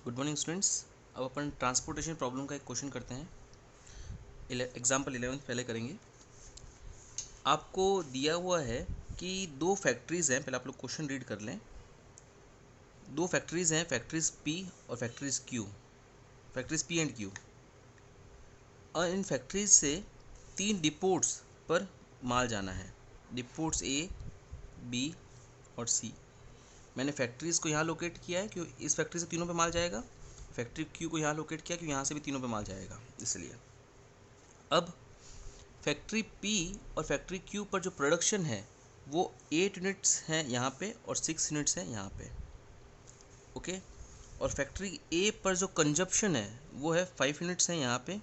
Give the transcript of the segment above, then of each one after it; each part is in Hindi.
Good morning students. अब अपन ट्रांसपोर्टेशन प्रॉब्लम का एक क्वेश्चन करते हैं। एग्जाम्पल 11 पहले करेंगे। आपको दिया हुआ है कि दो फैक्ट्रीज़ हैं। पहले आप लोग क्वेश्चन रीड कर लें। दो फैक्ट्रीज़ हैं, फैक्ट्रीज पी और factories Q, factories P and Q. और इन फैक्ट्रीज से 3 डिपोट्स पर माल जाना है। डिपोट्स ए, बी और सी। मैंने फैक्ट्रीज़ को यहाँ लोकेट किया है क्यों इस फैक्ट्री से तीनों पे माल जाएगा। फैक्ट्री क्यू को यहाँ लोकेट किया क्यों यहाँ से भी तीनों पे माल जाएगा, इसलिए। अब फैक्ट्री पी और फैक्ट्री क्यू पर जो प्रोडक्शन है वो 8 यूनिट्स हैं यहाँ पे और 6 यूनिट्स हैं यहाँ पे। ओके। और फैक्ट्री ए पर जो कंजप्शन है वो है 5 यूनिट्स हैं यहाँ पे,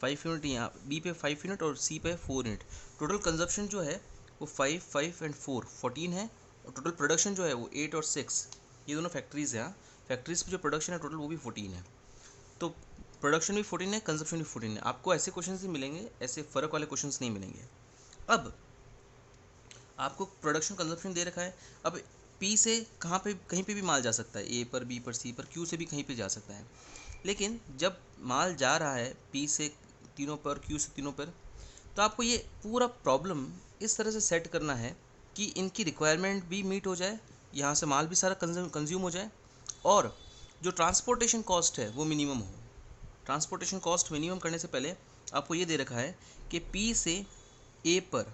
5 यूनिट यहाँ बी पे 5 यूनिट और सी पे 4 यूनिट। टोटल कंजप्शन जो है वो 5, 5 एंड 4 14 है। और टोटल प्रोडक्शन जो है वो 8 और 6, ये दोनों फैक्ट्रीज़ हैं। फैक्ट्रीज पे जो प्रोडक्शन है टोटल वो भी 14 है। तो प्रोडक्शन भी 14 है, कंजप्शन भी 14 है। आपको ऐसे क्वेश्चंस ही मिलेंगे, ऐसे फ़र्क वाले क्वेश्चंस नहीं मिलेंगे। अब आपको प्रोडक्शन कंजप्शन दे रखा है। अब पी से कहाँ पे कहीं पे भी माल जा सकता है, ए पर, बी पर, सी पर, क्यू से भी कहीं पे जा सकता है। लेकिन जब माल जा रहा है पी से तीनों पर, क्यू से तीनों पर, तो आपको ये पूरा प्रॉब्लम इस तरह से सेट करना है कि इनकी रिक्वायरमेंट भी मीट हो जाए, यहाँ से माल भी सारा कंज्यूम हो जाए, और जो ट्रांसपोर्टेशन कॉस्ट है वो मिनिमम हो। ट्रांसपोर्टेशन कॉस्ट मिनिमम करने से पहले आपको ये दे रखा है कि पी से ए पर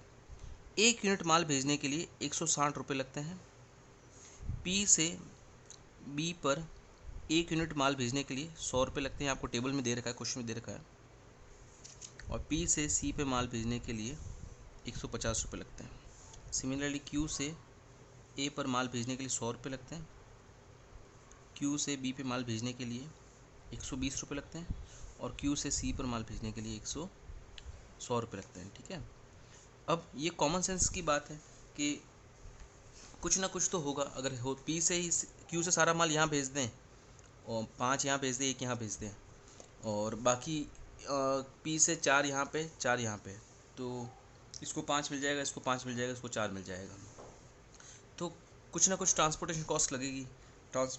1 यूनिट माल भेजने के लिए 160 रुपये लगते हैं। पी से बी पर 1 यूनिट माल भेजने के लिए 100 रुपये लगते हैं। आपको टेबल में दे रखा है, क्वेश्चन में दे रखा है। और पी से सी पे माल भेजने के लिए 150 रुपये लगते हैं। सिमिलरली क्यू से ए पर माल भेजने के लिए 100 रुपये लगते हैं। क्यू से बी पे माल भेजने के लिए 120 रुपये लगते हैं। और क्यू से सी पर माल भेजने के लिए 100 रुपये लगते हैं। ठीक है। अब ये कॉमन सेंस की बात है कि कुछ ना कुछ तो होगा। अगर हो पी से ही क्यू से सारा माल यहाँ भेज दें और 5 यहाँ भेज दें, 1 यहाँ भेज दें, और बाकी पी से 4 यहाँ पे, 4 यहाँ पे, तो इसको 5 मिल जाएगा, इसको 5 मिल जाएगा, इसको 4 मिल जाएगा। तो कुछ ना कुछ ट्रांसपोर्टेशन कॉस्ट लगेगी। ट्रांस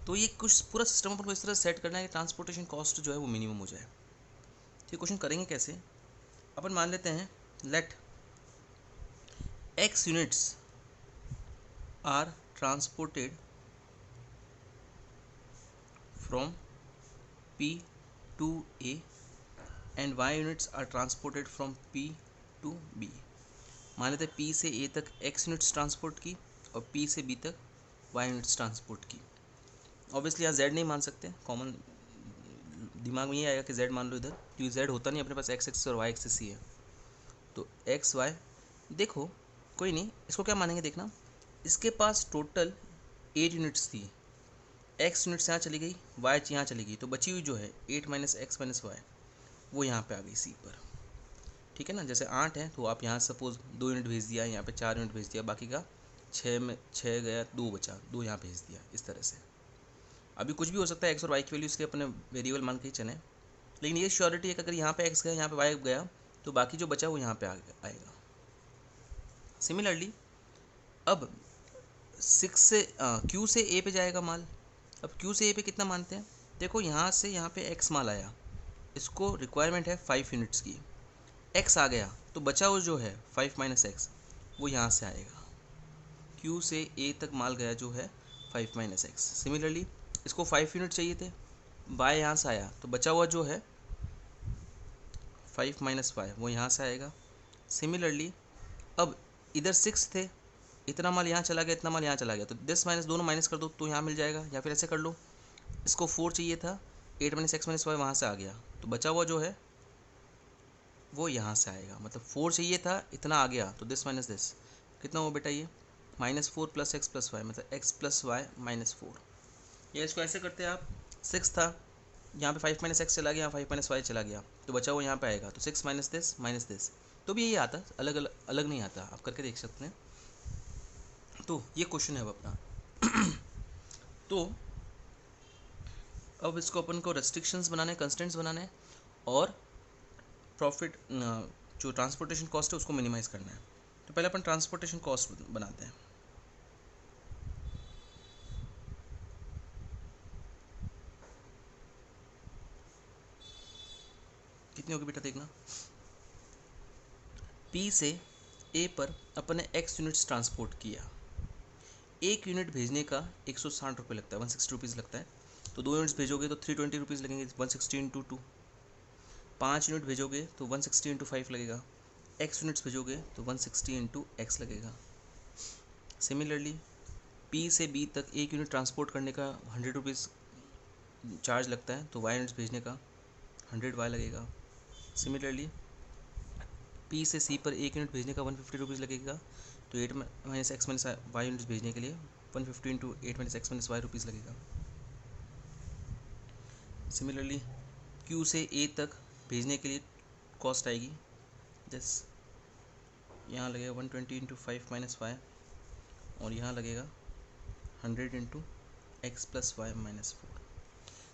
तो ये कुछ पूरा सिस्टम अपन को इस तरह सेट करना है कि ट्रांसपोर्टेशन कॉस्ट जो है वो मिनिमम हो जाए। तो ये क्वेश्चन करेंगे कैसे। अपन मान लेते हैं late x units are transported from P to A and y units are transported from P to B। मान लेते हैं P से A तक x यूनिट्स ट्रांसपोर्ट की और P से B तक y यूनिट्स ट्रांसपोर्ट की। ऑब्वियसली यहाँ z नहीं मान सकते, कॉमन दिमाग में ये आएगा कि z मान लो इधर, क्योंकि z होता नहीं, अपने पास x एक्सिस और y एक्सिस ही है। तो x y देखो, कोई नहीं, इसको क्या मानेंगे देखना। इसके पास टोटल 8 यूनिट्स थी, x यूनिट्स यहाँ चली गई, y यहाँ चली गई, तो बची हुई जो है 8 माइनस एक्स माइनस वाई वो यहाँ पे आ गई सी पर। ठीक है ना। जैसे 8 है तो आप यहाँ सपोज 2 यूनिट भेज दिया, यहाँ पे 4 यूनिट भेज दिया, बाकी का 6 में 6 गया, 2 बचा, 2 यहाँ भेज दिया। इस तरह से अभी कुछ भी हो सकता है, एक्स और वाई की वैल्यू इसके अपने वेरिएबल मान के ही चलें, लेकिन ये श्योरिटी है कि अगर यहाँ पे एक्स गया, यहाँ पे वाई गया, तो बाकी जो बचा वो यहाँ पे आएगा। सिमिलरली अब 6 से क्यू से ए पे जाएगा माल। अब क्यू से ए पे कितना मानते हैं, देखो यहाँ से यहाँ पे एक्स माल आया, इसको रिक्वायरमेंट है 5 यूनिट्स की, एक्स आ गया तो बचा वो जो है 5 माइनस एक्स वो यहाँ से आएगा। क्यू से ए तक माल गया जो है 5 माइनस एक्स। सिमिलरली इसको 5 यूनिट चाहिए थे, बाय यहाँ से आया तो बचा हुआ जो है 5 माइनस वाई वो यहाँ से आएगा। सिमिलरली अब इधर 6 थे, इतना माल यहाँ चला गया, इतना माल यहाँ चला गया, तो 10 माइनस दोनों माइनस कर दो तो यहाँ मिल जाएगा, या फिर ऐसे कर लो, इसको 4 चाहिए था, 8 माइनस एक्स माइनस वाई वहाँ से आ गया, तो बचा हुआ जो है वो यहाँ से आएगा। मतलब 4 चाहिए था, इतना आ गया, तो 10 माइनस 10 कितना हुआ बेटा, ये -4 प्लस एक्स प्लस वाई, मतलब एक्स प्लस वाई -4। या इसको ऐसे करते हैं आप, 6 था, यहाँ पे 5 माइनस एक्स चला गया, 5 माइनस वाई चला गया, तो बचा हुआ यहाँ पे आएगा, तो 6 माइनस 10 माइनस 10, तो भी यही आता, अलग अलग अलग नहीं आता, आप करके देख सकते हैं। तो ये क्वेश्चन है अब अपना। तो अब इसको अपन को रेस्ट्रिक्शंस बनाने, कंस्टेंट्स बनाने, और प्रॉफिट जो ट्रांसपोर्टेशन कॉस्ट है उसको मिनिमाइज़ करना है। तो पहले अपन ट्रांसपोर्टेशन कॉस्ट बनाते हैं। कितनी होगी बेटा देखना, पी से ए पर अपन ने एक्स यूनिट्स ट्रांसपोर्ट किया, एक यूनिट भेजने का 160 रुपये लगता है, 160 रुपीज़ लगता है। तो 2 यूनिट्स भेजोगे तो 320 रुपीज़ लगेंगे, 160 इंटू 2। 5 यूनिट भेजोगे तो 160 इंटू 5 लगेगा। एक्स यूनिट्स भेजोगे तो 160 इंटू एक्स लगेगा। सिमिलरली पी से बी तक एक यूनिट ट्रांसपोर्ट करने का 100 रुपीज़ चार्ज लगता है, तो वाई यूनिट्स भेजने का 100 वाई लगेगा। सिमिलरली पी से सी पर एक यूनिट भेजने का 150 रुपीज़ लगेगा, तो 8 minus x minus y units भेजने के लिए 150 into 8 minus x minus y rupees लगेगा। सिमिलरली क्यू से ए तक भेजने के लिए कॉस्ट आएगी, जैसे यहाँ लगेगा 120 इंटू 5 माइनस वाई, और यहाँ लगेगा 100 into x plus y minus 4।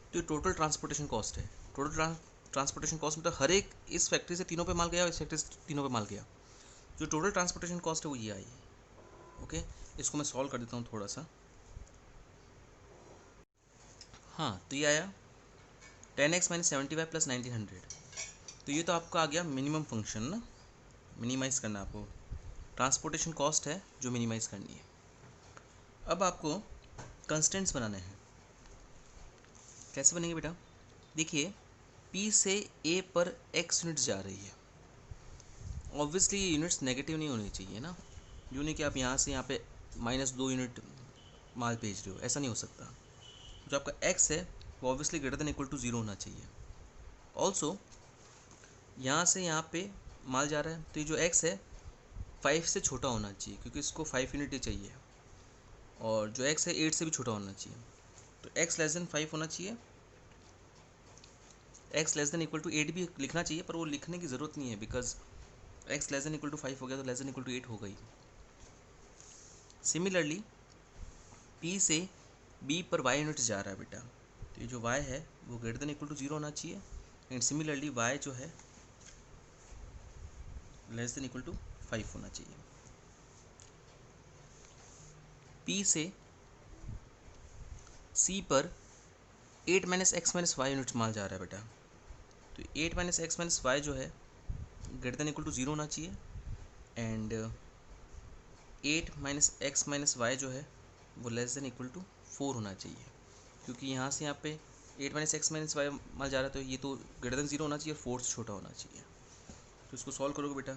तो ये टोटल ट्रांसपोर्टेशन कॉस्ट है। टोटल ट्रांसपोर्टेशन कॉस्ट मतलब हर एक इस फैक्ट्री से तीनों पे माल गया और इस फैक्ट्री से तीनों पे माल गया, जो टोटल ट्रांसपोर्टेशन कॉस्ट है वो ये आई। ओके, इसको मैं सॉल्व कर देता हूँ थोड़ा सा। हाँ, तो ये आया 10x माइनस 75 प्लस 1900। तो ये तो आपका आ गया मिनिमम फंक्शन ना, मिनिमाइज़ करना आपको, ट्रांसपोर्टेशन कॉस्ट है जो मिनिमाइज़ करनी है। अब आपको कंस्टेंट्स बनाने हैं। कैसे बनेंगे बेटा, देखिए P से A पर x यूनिट्स जा रही है, ऑब्वियसली ये यूनिट्स नेगेटिव नहीं होनी चाहिए ना, यूँ नहीं कि आप यहाँ से यहाँ पे -2 यूनिट माल भेज रहे हो, ऐसा नहीं हो सकता। जो आपका x है वो obviously greater than equal to 0 होना चाहिए। ऑल्सो यहाँ से यहाँ पे माल जा रहा है, तो ये जो x है 5 से छोटा होना चाहिए, क्योंकि इसको 5 यूनिट ही चाहिए, और जो x है 8 से भी छोटा होना चाहिए। तो x लेस देन 5 होना चाहिए, x less than equal to 8 भी लिखना चाहिए, पर वो लिखने की ज़रूरत नहीं है, because x less than equal to 5 हो गया तो लेस देन इक्वल टू 8 हो गई। सिमिलरली P से B पर y यूनिट्स जा रहा है बेटा, तो ये जो y है वो ग्रेटर देन इक्वल टू 0 होना चाहिए, एंड सिमिलरली y जो है लेस देन इक्वल टू 5 होना चाहिए। P से C पर 8 minus x minus y units माल जा रहा है बेटा, तो 8 माइनस एक्स माइनस वाई जो है ग्रेटर देन इक्वल टू 0 होना चाहिए, and 8 minus x minus y जो है वो लेस देन इक्वल टू 4 होना चाहिए, क्योंकि यहाँ से यहाँ पे 8 माइनस एक्स माइनस वाई माल जा रहा है, तो ये तो ग्रेटर देन 0 होना चाहिए और 4 से छोटा होना चाहिए। तो इसको सॉल्व करोगे बेटा,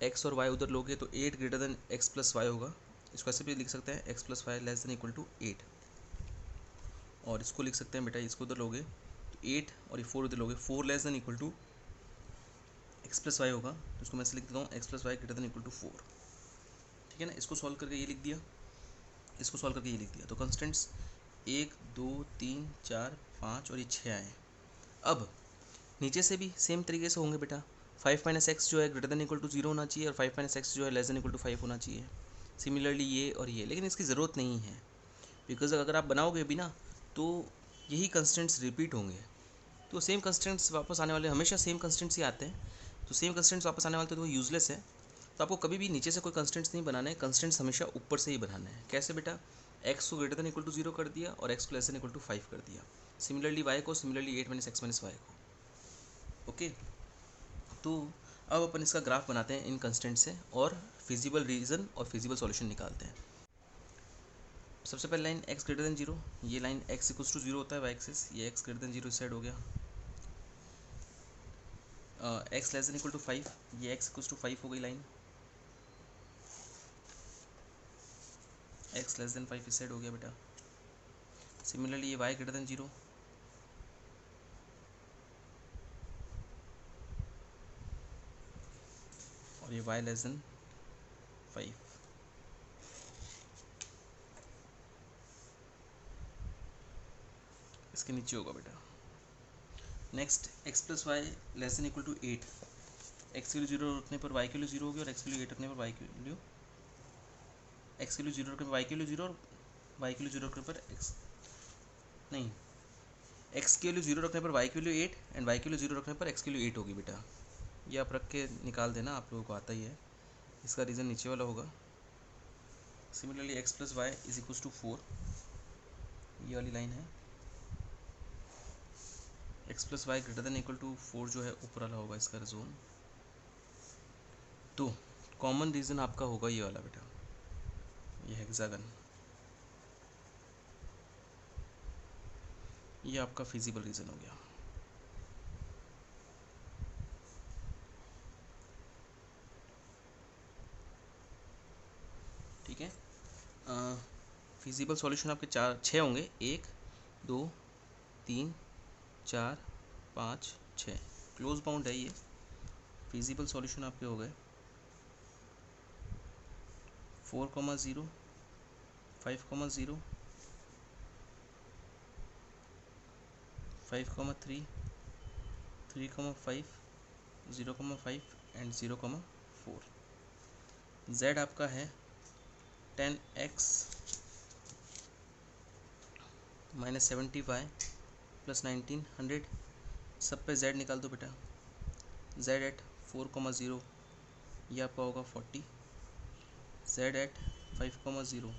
x और y उधर लोगे तो 8 greater than x plus y होगा, इसको ऐसे भी लिख सकते हैं x plus y less than equal to 8, और इसको लिख सकते हैं बेटा, इसको उधर लोगे तो 8 और ये 4 उधर लोगे, 4 less than equal to x plus y होगा, तो इसको मैं ऐसे लिख देता हूँ x plus y greater than equal to 4। ठीक है ना, इसको सॉल्व करके ये लिख दिया, इसको सॉल्व करके ये लिख दिया। तो कंस्टेंट्स 1 2 3 4 5 और ये 6 आए। अब नीचे से भी सेम तरीके से होंगे बेटा, 5 माइनस एक्स जो है ग्रेटर देन इक्वल टू 0 होना चाहिए, और 5 माइनस एक्स जो है लेस देन इक्वल टू 5 होना चाहिए। सिमिलरली ये और ये, लेकिन इसकी ज़रूरत नहीं है, बिकॉज अगर आप बनाओगे भी ना तो यही कंस्टेंट्स रिपीट होंगे, तो सेम कंस्टेंट्स वापस आने वाले, हमेशा सेम कंस्टेंट्स ही आते हैं, तो सेम कंस्टेंट्स वापस आने वाले तो वो यूजलेस है। तो आपको कभी भी नीचे से कोई कंस्टेंट्स नहीं बनाने हैं, कंस्टेंट्स हमेशा ऊपर से ही बनाने हैं। कैसे बेटा, एक्स को ग्रेटर देन इक्वल टू 0 कर दिया और एक्स को लेस देन इक्वल टू 5 कर दिया, सिमिलरली वाई को, similarly 8 minus x minus y को। ओके, तो अब अपन इसका ग्राफ बनाते हैं इन कंस्टेंट से, और फिजिबल रीज़न और फिजिबल सॉल्यूशन निकालते हैं। सबसे पहले लाइन x ग्रेटर देन 0, ये लाइन x इक्वल्स टू 0 होता है वाई एक्सिस, ये x ग्रेटर देन 0 साइड हो गया। x less than equal to 5, ये x इक्वल्स टू 5 हो गई लाइन, x लेस देन 5 इस साइड हो गया बेटा। सिमिलरली ये y ग्रेटर देन 0, और ये y लेस देन 5। इसके नीचे होगा बेटा। Next x plus y less than equal to 8, x की वैल्यू 0 रखने पर y की वैल्यू 0 होगी, और x की वैल्यू 8 रखने पर y की वैल्यू, x की वैल्यू 0 रखने पर y की वैल्यू 0, और y की वैल्यू 0 रखने पर x नहीं, x की वैल्यू 0 रखने पर y की वैल्यू 8, एंड y की वैल्यू 0 रखने पर x की वैल्यू 8 होगी बेटा। ये आप रख के निकाल देना, आप लोगों को आता ही है, इसका रीज़न नीचे वाला होगा। Similarly x plus y is equals to 4, ये वाली लाइन है, x plus y greater than equal to 4 जो है ऊपर वाला होगा इसका जोन। तो कॉमन रीज़न आपका होगा ये वाला बेटा, ये हेक्सागन, ये आपका फिजिबल रीज़न हो गया। ठीक है, फिजिबल सॉल्यूशन आपके 6 होंगे, 1 2 3 4 5 6, क्लोज बाउंड है ये। फिजिबल सॉल्यूशन आपके हो गए 4,0 5,0 5,3 3,5 0,5 एंड 0,4। z आपका है 10x माइनस 70y प्लस 1900, सब पे z निकाल दो बेटा। z एट 4,0 ये आपका होगा 40, z एट 5,0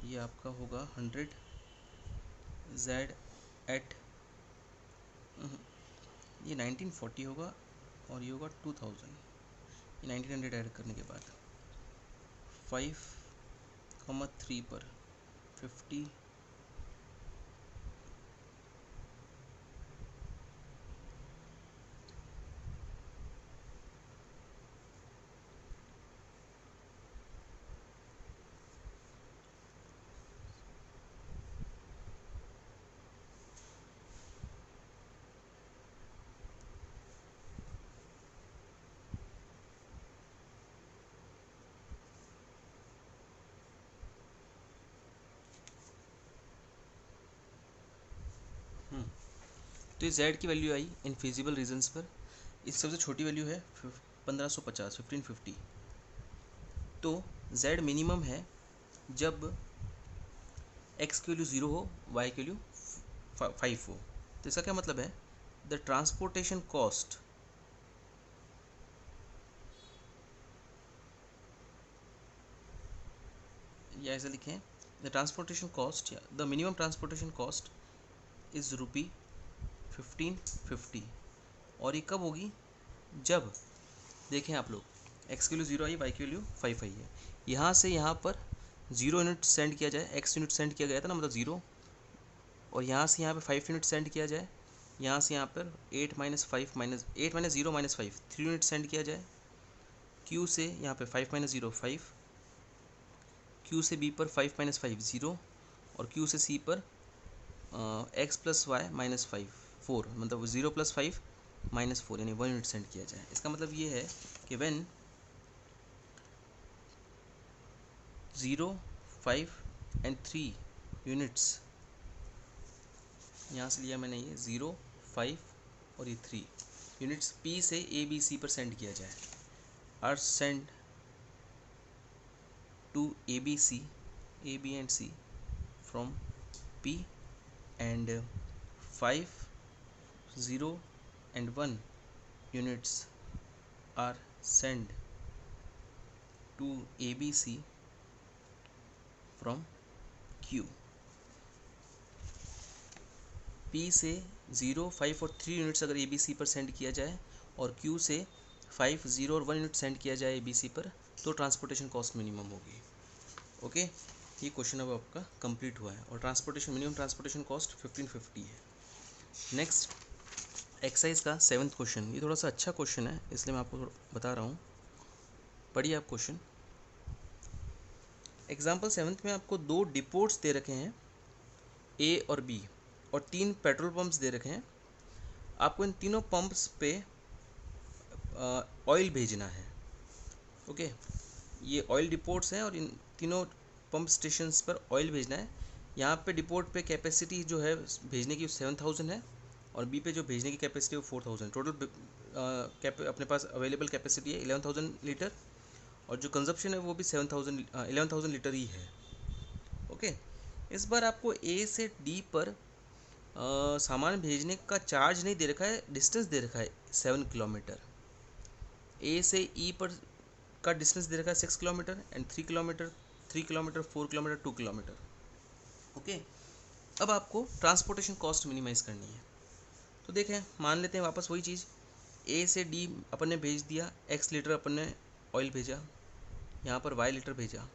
ये आपका होगा 100, z एट ये 1940 होगा और ये होगा 2000, ये 1900 ऐड करने के बाद 5,3 पर 50 तो ये z की वैल्यू आई इन फिजिबल रीजन्स पर। इस सबसे छोटी वैल्यू है 1550 1550। तो z मिनिमम है जब x की वैल्यू 0 हो, y की वैल्यू 5 हो। तो इसका क्या मतलब है, द ट्रांसपोर्टेशन कॉस्ट या ऐसे लिखें, द ट्रांसपोर्टेशन कॉस्ट या the minimum transportation cost is rupee 1550। और ये कब होगी, जब देखें आप लोग x की वैल्यू 0 आई, y की वैल्यू 5 आई है। यहाँ से यहाँ पर 0 यूनिट सेंड किया जाए, x यूनिट सेंड किया गया था ना, मतलब 0, और यहाँ से यहाँ पे 5 यूनिट सेंड किया जाए, यहाँ से यहाँ पर 8 माइनस 0 माइनस 5 3 यूनिट सेंड किया जाए। q से यहाँ पे 5 माइनस 0 5, q से b पर 5 माइनस 5 0, और q से c पर x प्लस वाई माइनस 5 4, मतलब 0 प्लस 5 माइनस 4, यानी 1 यूनिट सेंड किया जाए। इसका मतलब ये है कि व्हेन 0 5 एंड 3 यूनिट्स, यहाँ से लिया मैंने ये 0 5 और ये 3 यूनिट्स p से a b c पर सेंड किया जाए, are send to a b and c from p, and 5 0 and 1 units are sent to ABC from Q। P से 0 5 और 3 यूनिट्स अगर ABC पर सेंड किया जाए और Q से 5 0 और 1 यूनिट सेंड किया जाए ABC पर, तो ट्रांसपोर्टेशन कॉस्ट मिनिमम होगी। ओके, ये क्वेश्चन अब आपका कंप्लीट हुआ है और ट्रांसपोर्टेशन मिनिमम ट्रांसपोर्टेशन कॉस्ट 1550 है। नेक्स्ट एक्सरसाइज का 7th क्वेश्चन, ये थोड़ा सा अच्छा क्वेश्चन है इसलिए मैं आपको बता रहा हूँ, पढ़िए आप क्वेश्चन। एग्जाम्पल 7th में आपको 2 डिपोट्स दे रखे हैं A और B, और 3 पेट्रोल पंप्स दे रखे हैं। आपको इन तीनों पंप्स पे ऑयल भेजना है। ओके, ये ऑयल डिपोट्स हैं और इन तीनों पंप स्टेशंस पर ऑयल भेजना है। यहाँ पे डिपोट पे कैपेसिटी जो है भेजने की 7000 है, और बी पे जो भेजने की कैपेसिटी है वो 4000। टोटल अपने पास अवेलेबल कैपेसिटी है 11000 लीटर, और जो कंजप्शन है वो भी 11,000 लीटर ही है। ओके, इस बार आपको ए से डी पर सामान भेजने का चार्ज नहीं दे रखा है, डिस्टेंस दे रखा है 7 किलोमीटर। ए से ई पर का डिस्टेंस दे रखा है 6 kilometre and 3 kilometre 4 kilometre 2 kilometre. Okay, अब आपको ट्रांसपोर्टेशन कॉस्ट मिनिमाइज़ करनी है। तो देखें, मान लेते हैं वापस वही चीज़, ए से डी अपन ने भेज दिया, एक्स लीटर अपन ने ऑयल भेजा, यहाँ पर वाई लीटर भेजा,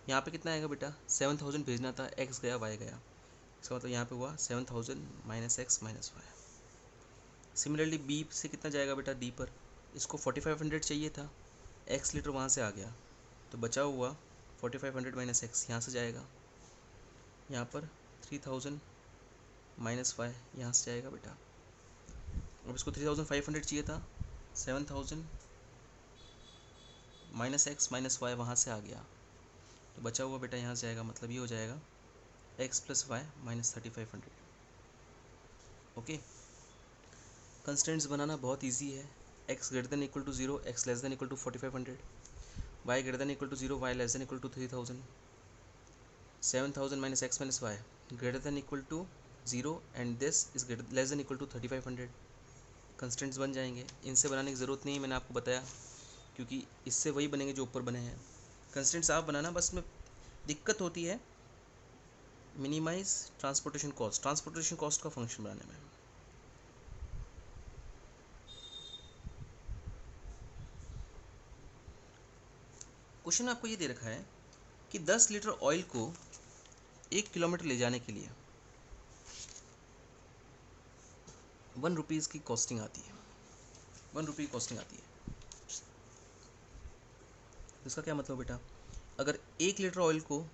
यहाँ पे कितना आएगा बेटा, 7000 भेजना था, एक्स गया वाई गया, इसका मतलब यहाँ पे हुआ 7000 minus x minus y. Similarly B से कितना जाएगा बेटा डी पर, इसको 4500 चाहिए था, एक्स लीटर वहाँ से आ गया, तो बचा हुआ 4500 माइनस एक्स यहाँ से जाएगा, यहाँ पर 3000 माइनस वाई यहाँ से जाएगा बेटा। अब इसको 3500 चाहिए था, 7000 माइनस एक्स माइनस वाई वहाँ से आ गया, तो बचा हुआ बेटा यहाँ से आएगा, मतलब ये हो जाएगा x plus y minus 3500। Okay, constants बनाना बहुत इजी है, x greater than equal to 0, x less than equal to 4500, y greater than equal to 0, y less than equal to 3000, 7000 minus x minus y greater than equal to 0 and this is greater less than equal to 3500। Constants बन जाएंगे, इनसे बनाने की ज़रूरत नहीं है, मैंने आपको बताया, क्योंकि इससे वही बनेंगे जो ऊपर बने हैं। कंस्टेंट्स आप बनाना, बस में दिक्कत होती है मिनिमाइज ट्रांसपोर्टेशन कॉस्ट का फंक्शन बनाने में। क्वेश्चन में आपको ये दे रखा है कि 10 लीटर ऑयल को 1 किलोमीटर ले जाने के लिए 1 रुपीज़ की कॉस्टिंग आती है, 1 रुपये की कॉस्टिंग आती है। इसका क्या मतलब बेटा, अगर 1 लीटर ऑयल को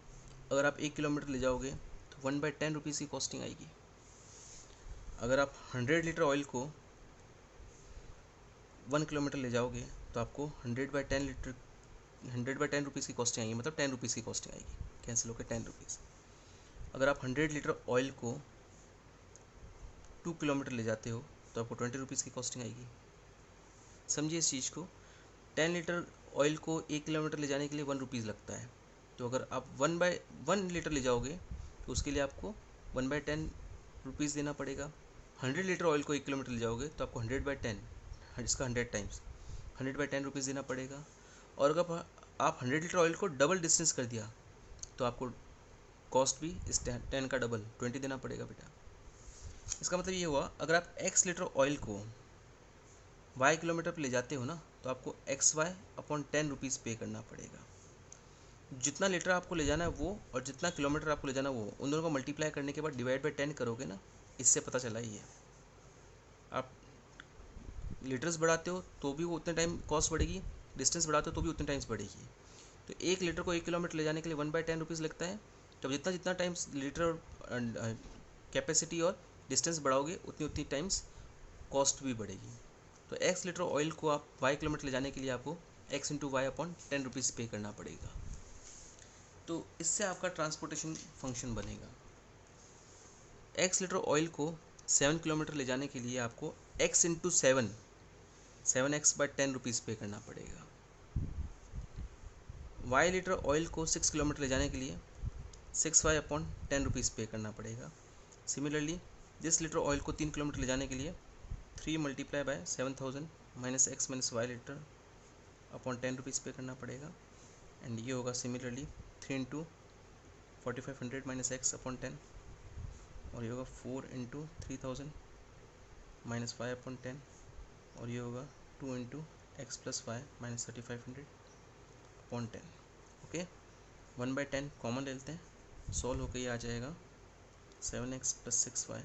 अगर आप 1 किलोमीटर ले जाओगे तो 1/10 रुपीज़ की कॉस्टिंग आएगी। अगर आप 100 लीटर ऑयल को 1 किलोमीटर ले जाओगे तो आपको 100/10 रुपीज़ की कॉस्टिंग आएगी, मतलब 10 रुपीज़ की कॉस्टिंग आएगी, कैंसिल होकर 10 रुपीज़। अगर आप 100 लीटर ऑयल को 2 किलोमीटर ले जाते हो तो आपको 20 रुपीज़ की कॉस्टिंग आएगी। समझिए इस चीज़ को, 10 लीटर ऑयल को 1 किलोमीटर ले जाने के लिए 1 रुपीज़ लगता है, तो अगर आप 1/1 लीटर ले जाओगे तो उसके लिए आपको 1/10 रुपीज़ देना पड़ेगा। 100 लीटर ऑयल को 1 किलोमीटर ले जाओगे तो आपको 100/10, इसका 100 टाइम्स 100/10 रुपीज़ देना पड़ेगा। और अगर आप 100 लीटर ऑयल को डबल डिस्टेंस कर दिया तो आपको कॉस्ट भी इस 10 का डबल 20 देना पड़ेगा बेटा। इसका मतलब ये हुआ, अगर आप x लीटर ऑयल को y किलोमीटर पर ले जाते हो ना तो आपको XY/10 रुपीज़ पे करना पड़ेगा। जितना लीटर आपको ले जाना है वो और जितना किलोमीटर आपको ले जाना है वो, उन दोनों को मल्टीप्लाई करने के बाद डिवाइड बाई 10 करोगे ना, इससे पता चला ही है। आप लीटर्स बढ़ाते हो तो भी वो उतने टाइम कॉस्ट बढ़ेगी, डिस्टेंस बढ़ाते हो तो भी उतने टाइम्स बढ़ेगी। तो 1 लीटर को 1 किलोमीटर ले जाने के लिए 1/10 रुपीज़ लगता है। तो जितना जितना टाइम्स लीटर कैपेसिटी और डिस्टेंस बढ़ाओगे उतनी उतनी टाइम्स कॉस्ट भी बढ़ेगी। तो x लीटर ऑयल को आप y किलोमीटर ले जाने के लिए आपको x इंटू y/10 रुपीज़ पे करना पड़ेगा। तो इससे आपका ट्रांसपोर्टेशन फंक्शन बनेगा। x लीटर ऑयल को 7 किलोमीटर ले जाने के लिए आपको x इंटू 7x/10 रुपीज़ पे करना पड़ेगा। y लीटर ऑयल को 6 किलोमीटर ले जाने के लिए 6y/10 रुपीज़ पे करना पड़ेगा। सिमिलरली दिस लीटर ऑयल को 3 किलोमीटर ले जाने के लिए 3 multiply by 7000 minus x minus y litre upon 10 rupees पे करना पड़ेगा। एंड ये होगा similarly 3 into 4500 minus x upon 10, और ये होगा 4 इंटू 3000 माइनस वाई अपॉन 10, और ये होगा 2 into x plus y minus 3500 upon 10। Okay, 1/10 common ले लेते हैं, सॉल्व होकर ये आ जाएगा 7x plus 6y।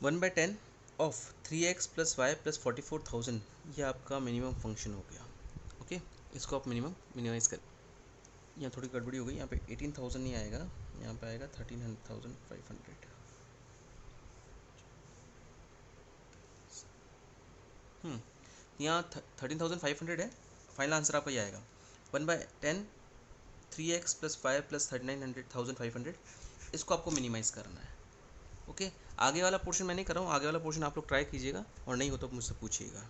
1/10 of 3x plus y plus 44,000, ये आपका मिनिमम फंक्शन हो गया। ओके, इसको आप मिनिमाइज कर। यहाँ थोड़ी गड़बड़ी हो गई, यहाँ पे 18,000 नहीं आएगा, यहाँ पे आएगा 13,500। यहाँ 13,500 है, फाइनल आंसर आपका ये आएगा 1/10 3x प्लस वाई प्लस 39,500। इसको आपको मिनिमाइज़ करना है। ओके, आगे वाला पोर्शन मैं नहीं कर रहा हूँ, आगे वाला पोर्शन आप लोग ट्राई कीजिएगा और नहीं हो तो मुझसे पूछिएगा।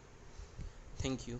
Thank you.